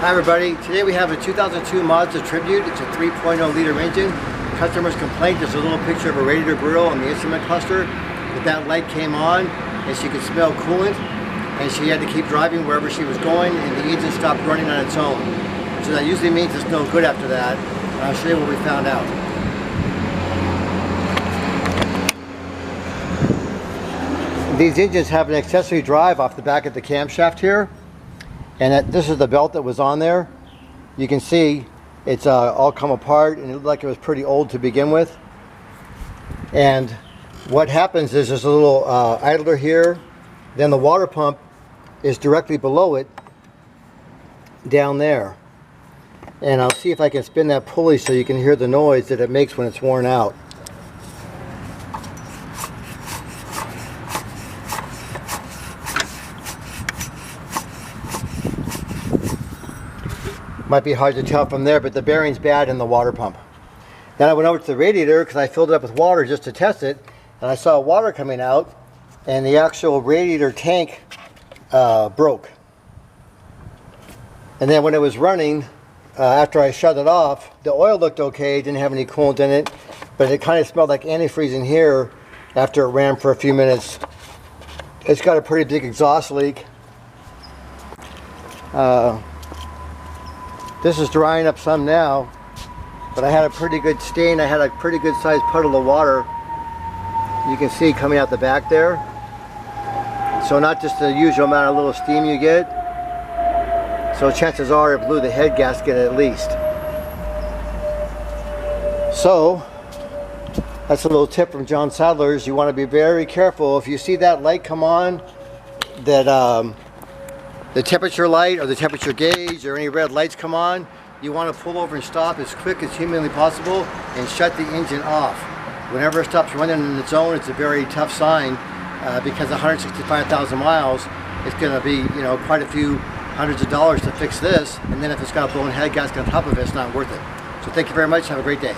Hi everybody, today we have a 2002 Mazda Tribute. It's a 3.0 liter engine. Customer's complaint, there's a little picture of a radiator grill on the instrument cluster. That light came on and she could smell coolant and she had to keep driving wherever she was going and the engine stopped running on its own. So that usually means it's no good after that. And I'll show you what we found out. These engines have an accessory drive off the back of the camshaft here. And this is the belt that was on there. You can see it's all come apart and it looked like it was pretty old to begin with. And what happens is there's a little idler here. Then the water pump is directly below it down there. And I'll see if I can spin that pulley so you can hear the noise that it makes when it's worn out. Might be hard to tell from there, but the bearing's bad in the water pump. Then I went over to the radiator because I filled it up with water just to test it, and I saw water coming out, and the actual radiator tank broke. And then when it was running, after I shut it off, the oil looked okay, didn't have any coolant in it, but it kind of smelled like antifreeze in here after it ran for a few minutes. It's got a pretty big exhaust leak. This is drying up some now, but I had a pretty good stain. I had a pretty good sized puddle of water you can see coming out the back there. So not just the usual amount of little steam you get. So chances are it blew the head gasket at least. So that's a little tip from John Sadler's. You want to be very careful. If you see that light come on, that the temperature light or the temperature gauge or any red lights come on, you want to pull over and stop as quick as humanly possible and shut the engine off. Whenever it stops running on its own, it's a very tough sign because 165,000 miles, it's going to be, quite a few hundreds of dollars to fix this, and then if it's got a blown head gasket on top of it, it's not worth it. So thank you very much. Have a great day.